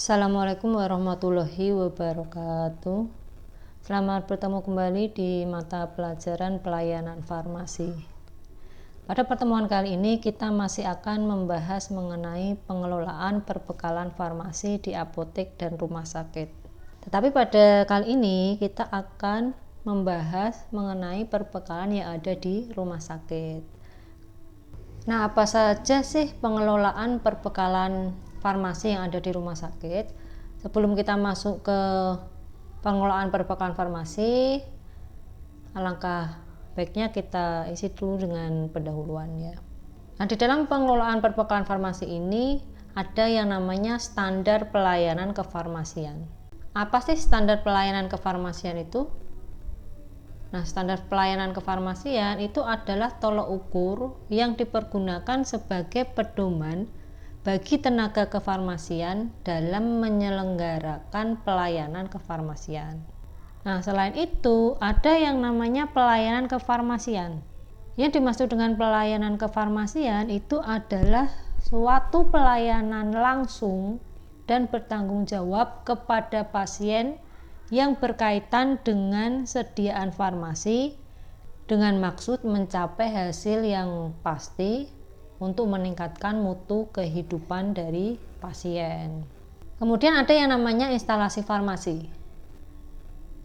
Assalamualaikum warahmatullahi wabarakatuh. Selamat bertemu kembali di mata pelajaran pelayanan farmasi. Pada pertemuan kali ini kita masih akan membahas mengenai pengelolaan perbekalan farmasi di apotek dan rumah sakit. Tetapi pada kali ini kita akan membahas mengenai perbekalan yang ada di rumah sakit. Nah, apa saja sih pengelolaan perbekalan farmasi yang ada di rumah sakit? Sebelum kita masuk ke pengelolaan perbekalan farmasi, alangkah baiknya kita isi dulu dengan pendahuluan ya. Nah, di dalam pengelolaan perbekalan farmasi ini ada yang namanya standar pelayanan kefarmasian. Apa sih standar pelayanan kefarmasian itu? Nah, standar pelayanan kefarmasian itu adalah tolok ukur yang dipergunakan sebagai pedoman bagi tenaga kefarmasian dalam menyelenggarakan pelayanan kefarmasian. Nah, selain itu ada yang namanya pelayanan kefarmasian. Yang dimaksud dengan pelayanan kefarmasian itu adalah suatu pelayanan langsung dan bertanggung jawab kepada pasien yang berkaitan dengan sediaan farmasi dengan maksud mencapai hasil yang pasti untuk meningkatkan mutu kehidupan dari pasien. Kemudian ada yang namanya instalasi farmasi,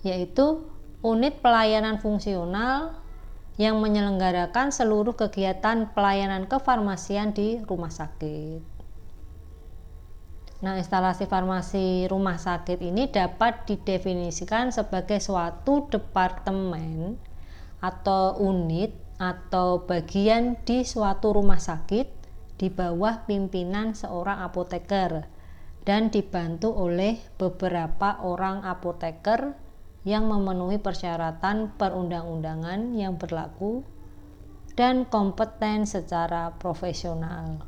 yaitu unit pelayanan fungsional yang menyelenggarakan seluruh kegiatan pelayanan kefarmasian di rumah sakit. Nah, instalasi farmasi rumah sakit ini dapat didefinisikan sebagai suatu departemen atau unit atau bagian di suatu rumah sakit di bawah pimpinan seorang apoteker dan dibantu oleh beberapa orang apoteker yang memenuhi persyaratan perundang-undangan yang berlaku dan kompeten secara profesional.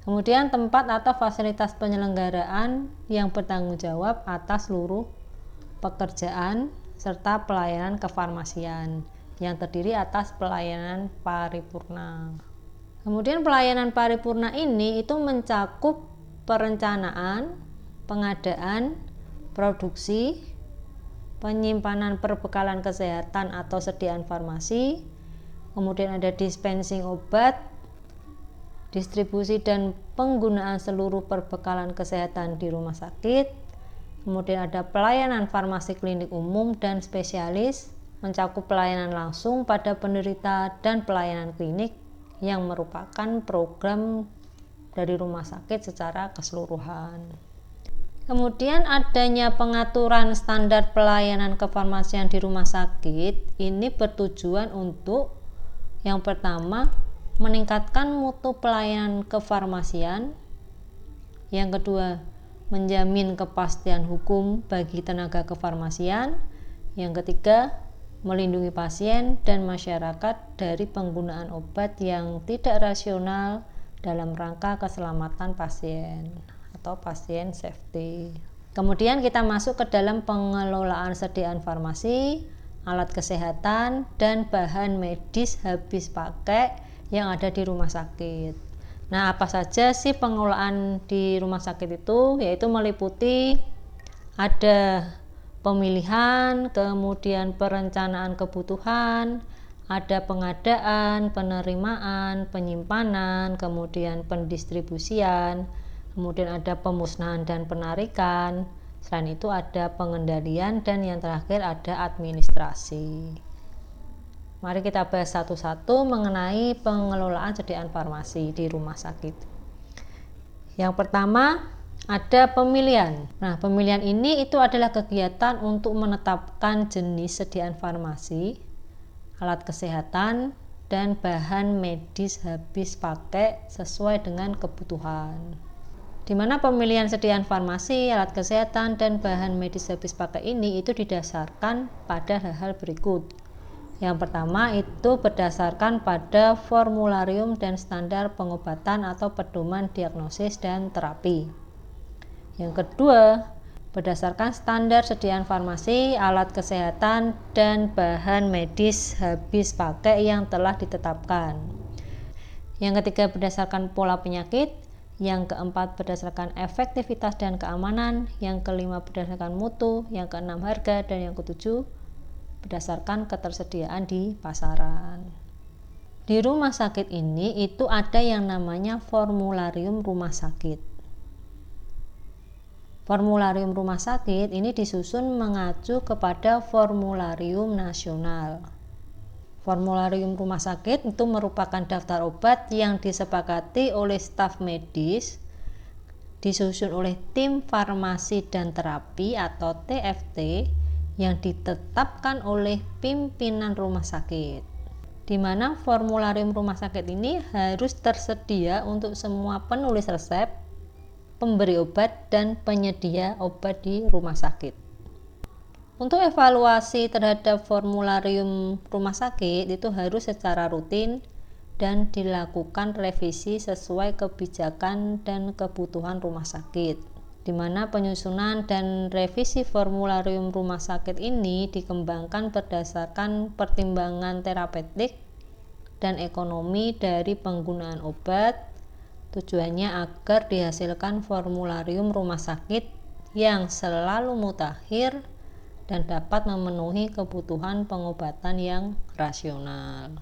Kemudian tempat atau fasilitas penyelenggaraan yang bertanggung jawab atas seluruh pekerjaan serta pelayanan kefarmasian yang terdiri atas pelayanan paripurna. Kemudian pelayanan paripurna ini itu mencakup perencanaan, pengadaan, produksi, penyimpanan perbekalan kesehatan atau sediaan farmasi, kemudian ada dispensing obat, distribusi dan penggunaan seluruh perbekalan kesehatan di rumah sakit. Kemudian ada pelayanan farmasi klinik umum dan spesialis, mencakup pelayanan langsung pada penderita dan pelayanan klinik yang merupakan program dari rumah sakit secara keseluruhan. Kemudian adanya pengaturan standar pelayanan kefarmasian di rumah sakit ini bertujuan untuk yang pertama meningkatkan mutu pelayanan kefarmasian, yang kedua menjamin kepastian hukum bagi tenaga kefarmasian, yang ketiga melindungi pasien dan masyarakat dari penggunaan obat yang tidak rasional dalam rangka keselamatan pasien atau pasien safety. Kemudian kita masuk ke dalam pengelolaan sediaan farmasi, alat kesehatan dan bahan medis habis pakai yang ada di rumah sakit. Nah, apa saja sih pengelolaan di rumah sakit itu? Yaitu meliputi ada pemilihan, kemudian perencanaan kebutuhan, ada pengadaan, penerimaan, penyimpanan, kemudian pendistribusian, kemudian ada pemusnahan dan penarikan. Selain itu ada pengendalian dan yang terakhir ada administrasi. Mari kita bahas satu-satu mengenai pengelolaan sediaan farmasi di rumah sakit. Yang pertama ada pemilihan. Nah, pemilihan ini itu adalah kegiatan untuk menetapkan jenis sediaan farmasi, alat kesehatan, dan bahan medis habis pakai sesuai dengan kebutuhan. Di mana pemilihan sediaan farmasi, alat kesehatan, dan bahan medis habis pakai ini itu didasarkan pada hal-hal berikut. Yang pertama itu berdasarkan pada formularium dan standar pengobatan atau pedoman diagnosis dan terapi. Yang kedua, berdasarkan standar sediaan farmasi, alat kesehatan, dan bahan medis habis pakai yang telah ditetapkan. Yang ketiga, berdasarkan pola penyakit. yang keempat berdasarkan efektivitas dan keamanan, yang kelima berdasarkan mutu, yang keenam harga, dan yang ketujuh berdasarkan ketersediaan di pasaran. Di rumah sakit ini itu ada yang namanya formularium rumah sakit. Formularium rumah sakit ini disusun mengacu kepada formularium nasional. Formularium rumah sakit itu merupakan daftar obat yang disepakati oleh staf medis, disusun oleh tim farmasi dan terapi atau TFT yang ditetapkan oleh pimpinan rumah sakit. Di mana formularium rumah sakit ini harus tersedia untuk semua penulis resep, pemberi obat, dan penyedia obat di rumah sakit. Untuk evaluasi terhadap formularium rumah sakit itu harus secara rutin dan dilakukan revisi sesuai kebijakan dan kebutuhan rumah sakit, di mana penyusunan dan revisi formularium rumah sakit ini dikembangkan berdasarkan pertimbangan terapeutik dan ekonomi dari penggunaan obat. Tujuannya agar dihasilkan formularium rumah sakit yang selalu mutakhir dan dapat memenuhi kebutuhan pengobatan yang rasional.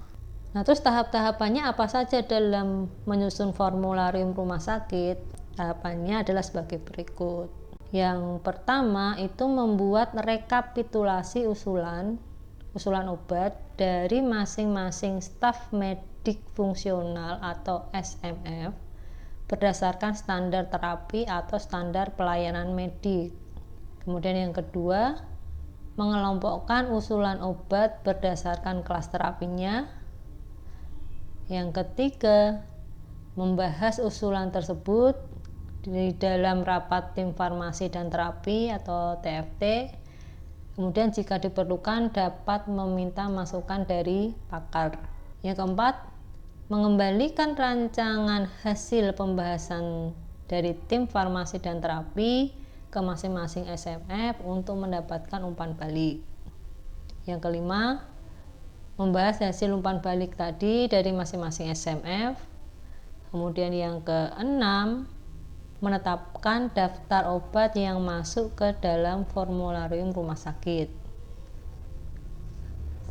Nah, terus tahap-tahapannya apa saja dalam menyusun formularium rumah sakit? Tahapannya adalah sebagai berikut. Yang pertama itu membuat rekapitulasi usulan obat dari masing-masing staf medik fungsional atau SMF berdasarkan standar terapi atau standar pelayanan medik. Kemudian yang kedua, mengelompokkan usulan obat berdasarkan kelas terapinya. Yang ketiga, membahas usulan tersebut di dalam rapat tim farmasi dan terapi atau TFT. Kemudian jika diperlukan dapat meminta masukan dari pakar. Yang keempat, mengembalikan rancangan hasil pembahasan dari tim farmasi dan terapi ke masing-masing SMF untuk mendapatkan umpan balik. Yang kelima, membahas hasil umpan balik tadi dari masing-masing SMF. Kemudian yang keenam, menetapkan daftar obat yang masuk ke dalam formularium rumah sakit.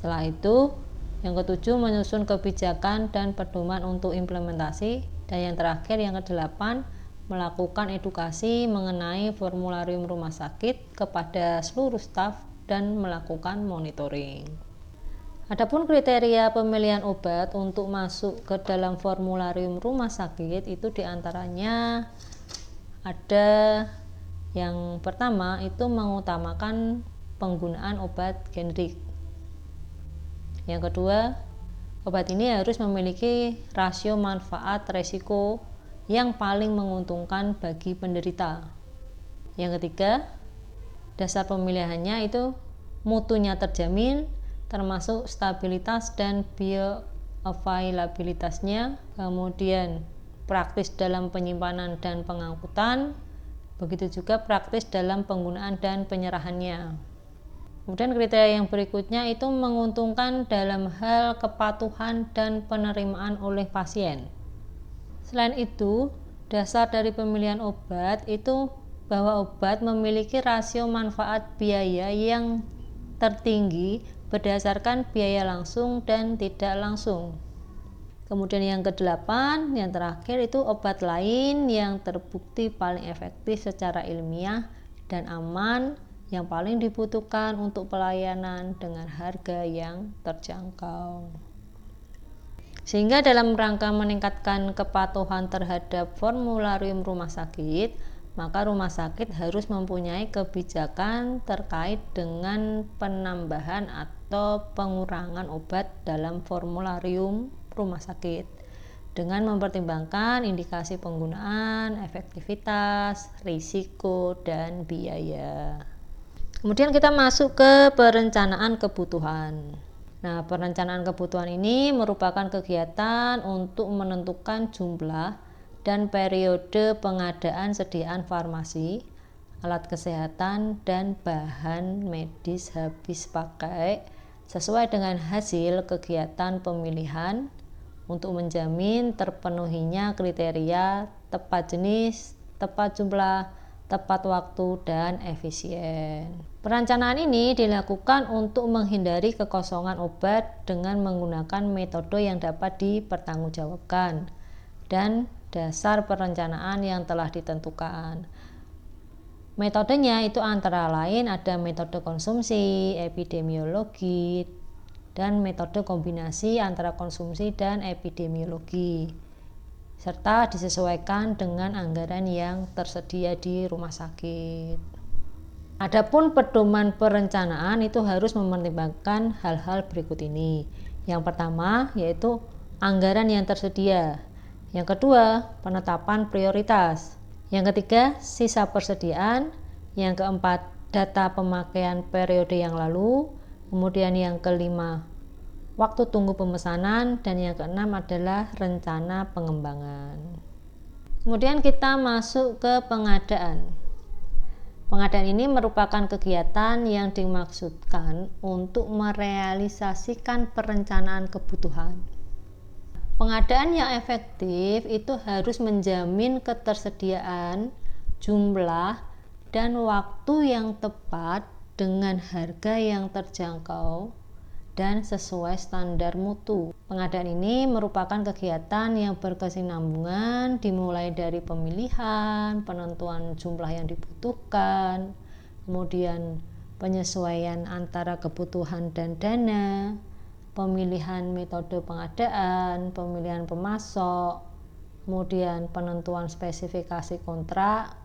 Setelah itu, yang ketujuh, menyusun kebijakan dan pedoman untuk implementasi. Dan yang terakhir, yang kedelapan, melakukan edukasi mengenai formularium rumah sakit kepada seluruh staf dan melakukan monitoring. Adapun kriteria pemilihan obat untuk masuk ke dalam formularium rumah sakit itu diantaranya ada yang pertama itu mengutamakan penggunaan obat generik. Yang kedua, obat ini harus memiliki rasio manfaat resiko yang paling menguntungkan bagi penderita. Yang ketiga, dasar pemilihannya itu mutunya terjamin, termasuk stabilitas dan bioavailabilitasnya, kemudian praktis dalam penyimpanan dan pengangkutan, begitu juga praktis dalam penggunaan dan penyerahannya. Kemudian kriteria yang berikutnya itu menguntungkan dalam hal kepatuhan dan penerimaan oleh pasien. Selain itu, dasar dari pemilihan obat itu bahwa obat memiliki rasio manfaat biaya yang tertinggi berdasarkan biaya langsung dan tidak langsung. Kemudian yang kedelapan, yang terakhir itu obat lain yang terbukti paling efektif secara ilmiah dan aman yang paling dibutuhkan untuk pelayanan dengan harga yang terjangkau. Sehingga dalam rangka meningkatkan kepatuhan terhadap formularium rumah sakit, maka rumah sakit harus mempunyai kebijakan terkait dengan penambahan atau pengurangan obat dalam formularium rumah sakit dengan mempertimbangkan indikasi penggunaan, efektivitas, risiko, dan biaya. Kemudian kita masuk ke perencanaan kebutuhan. Nah, perencanaan kebutuhan ini merupakan kegiatan untuk menentukan jumlah dan periode pengadaan sediaan farmasi, alat kesehatan, dan bahan medis habis pakai sesuai dengan hasil kegiatan pemilihan untuk menjamin terpenuhinya kriteria tepat jenis, tepat jumlah, tepat waktu, dan efisien. Perencanaan ini dilakukan untuk menghindari kekosongan obat dengan menggunakan metode yang dapat dipertanggungjawabkan dan dasar perencanaan yang telah ditentukan. Metodenya itu antara lain ada metode konsumsi, epidemiologi, dan metode kombinasi antara konsumsi dan epidemiologi, serta disesuaikan dengan anggaran yang tersedia di rumah sakit. Adapun pedoman perencanaan itu harus mempertimbangkan hal-hal berikut ini. Yang pertama yaitu anggaran yang tersedia. Yang kedua, penetapan prioritas. Yang ketiga, sisa persediaan. Yang keempat, data pemakaian periode yang lalu. Kemudian yang kelima, waktu tunggu pemesanan. Dan yang keenam adalah rencana pengembangan. Kemudian kita masuk ke pengadaan. Pengadaan ini merupakan kegiatan yang dimaksudkan untuk merealisasikan perencanaan kebutuhan. Pengadaan yang efektif itu harus menjamin ketersediaan, jumlah, dan waktu yang tepat dengan harga yang terjangkau dan sesuai standar mutu. Pengadaan ini merupakan kegiatan yang berkesinambungan dimulai dari pemilihan, penentuan jumlah yang dibutuhkan, kemudian penyesuaian antara kebutuhan dan dana, pemilihan metode pengadaan, pemilihan pemasok, kemudian penentuan spesifikasi kontrak,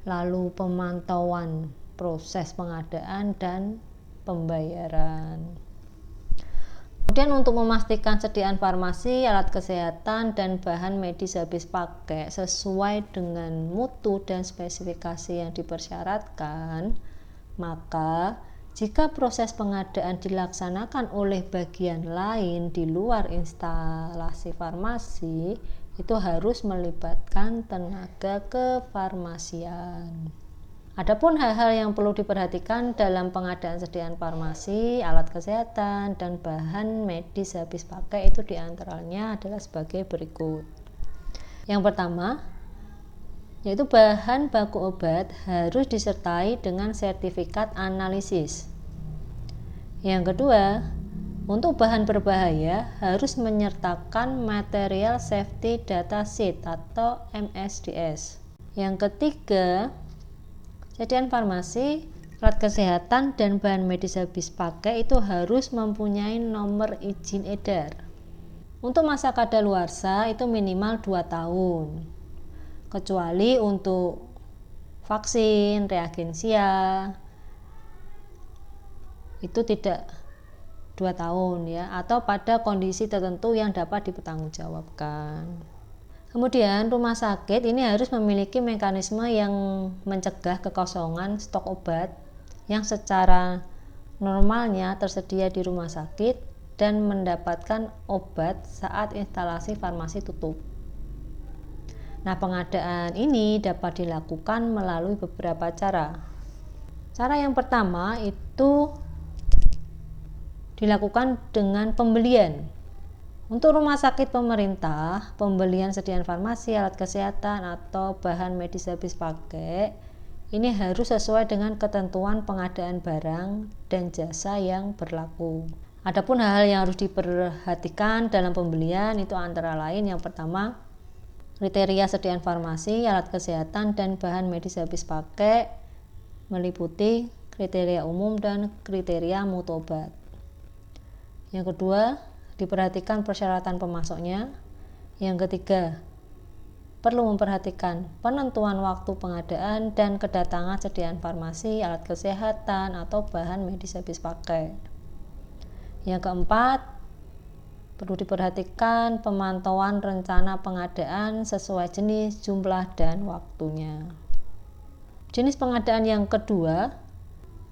lalu pemantauan proses pengadaan dan pembayaran. Kemudian untuk memastikan sediaan farmasi, alat kesehatan, dan bahan medis habis pakai sesuai dengan mutu dan spesifikasi yang dipersyaratkan, maka jika proses pengadaan dilaksanakan oleh bagian lain di luar instalasi farmasi, itu harus melibatkan tenaga kefarmasian. Adapun hal-hal yang perlu diperhatikan dalam pengadaan sediaan farmasi, alat kesehatan, dan bahan medis habis pakai itu diantaranya adalah sebagai berikut. Yang pertama, yaitu bahan baku obat harus disertai dengan sertifikat analisis. Yang kedua, untuk bahan berbahaya harus menyertakan material safety data sheet atau MSDS. Yang ketiga, sediaan farmasi, alat kesehatan, dan bahan medis habis pakai itu harus mempunyai nomor izin edar. Untuk masa kadaluarsa itu minimal 2 tahun. Kecuali untuk vaksin, reagensia itu tidak 2 tahun ya, atau pada kondisi tertentu yang dapat dipertanggungjawabkan. Kemudian rumah sakit ini harus memiliki mekanisme yang mencegah kekosongan stok obat yang secara normalnya tersedia di rumah sakit dan mendapatkan obat saat instalasi farmasi tutup. Nah, pengadaan ini dapat dilakukan melalui beberapa cara. Cara yang pertama itu dilakukan dengan pembelian. Untuk rumah sakit pemerintah, pembelian sediaan farmasi, alat kesehatan, atau bahan medis habis pakai ini harus sesuai dengan ketentuan pengadaan barang dan jasa yang berlaku. Adapun hal-hal yang harus diperhatikan dalam pembelian itu antara lain yang pertama, kriteria sediaan farmasi, alat kesehatan, dan bahan medis habis pakai meliputi kriteria umum dan kriteria mutu obat. Yang kedua, diperhatikan persyaratan pemasoknya. Yang ketiga, perlu memperhatikan penentuan waktu pengadaan dan kedatangan sediaan farmasi, alat kesehatan, atau bahan medis habis pakai. Yang keempat, perlu diperhatikan pemantauan rencana pengadaan sesuai jenis, jumlah, dan waktunya. Jenis pengadaan yang kedua,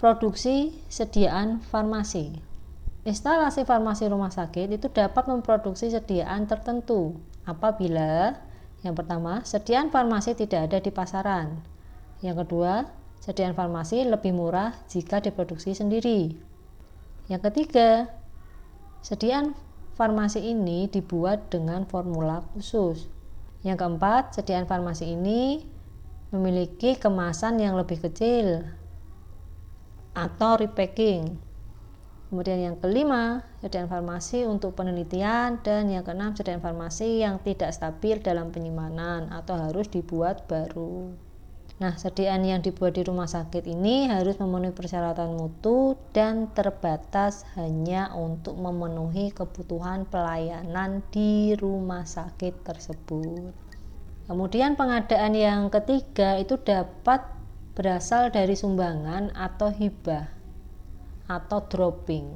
produksi sediaan farmasi. Instalasi farmasi rumah sakit itu dapat memproduksi sediaan tertentu apabila yang pertama, sediaan farmasi tidak ada di pasaran. Yang kedua, sediaan farmasi lebih murah jika diproduksi sendiri. Yang ketiga, sediaan farmasi ini dibuat dengan formula khusus. Yang keempat, sediaan farmasi ini memiliki kemasan yang lebih kecil atau repacking. Kemudian yang kelima, sediaan farmasi untuk penelitian, dan yang keenam, sediaan farmasi yang tidak stabil dalam penyimpanan atau harus dibuat baru. Nah, sediaan yang dibuat di rumah sakit ini harus memenuhi persyaratan mutu dan terbatas hanya untuk memenuhi kebutuhan pelayanan di rumah sakit tersebut. Kemudian pengadaan yang ketiga itu dapat berasal dari sumbangan atau hibah atau dropping,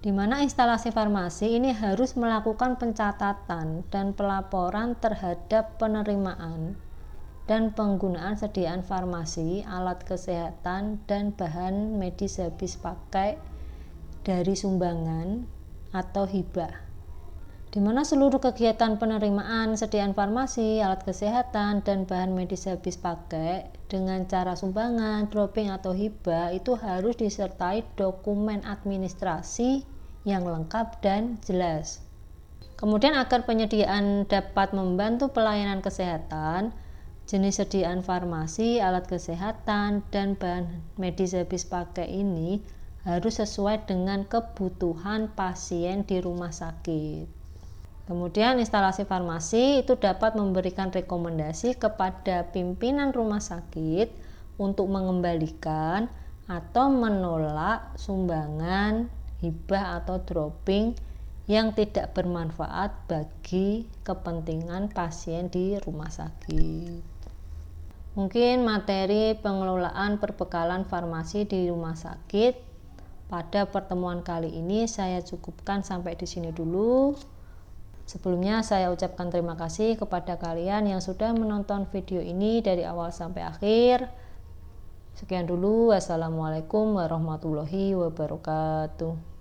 di mana instalasi farmasi ini harus melakukan pencatatan dan pelaporan terhadap penerimaan dan penggunaan sediaan farmasi, alat kesehatan, dan bahan medis habis pakai dari sumbangan atau hibah, di mana seluruh kegiatan penerimaan sediaan farmasi, alat kesehatan, dan bahan medis habis pakai dengan cara sumbangan, dropping, atau hibah itu harus disertai dokumen administrasi yang lengkap dan jelas. Kemudian agar penyediaan dapat membantu pelayanan kesehatan, jenis sediaan farmasi, alat kesehatan, dan bahan medis habis pakai ini harus sesuai dengan kebutuhan pasien di rumah sakit. Kemudian instalasi farmasi itu dapat memberikan rekomendasi kepada pimpinan rumah sakit untuk mengembalikan atau menolak sumbangan, hibah, atau dropping yang tidak bermanfaat bagi kepentingan pasien di rumah sakit. Mungkin materi pengelolaan perbekalan farmasi di rumah sakit pada pertemuan kali ini saya cukupkan sampai di sini dulu. Sebelumnya saya ucapkan terima kasih kepada kalian yang sudah menonton video ini dari awal sampai akhir. Sekian dulu, wassalamualaikum warahmatullahi wabarakatuh.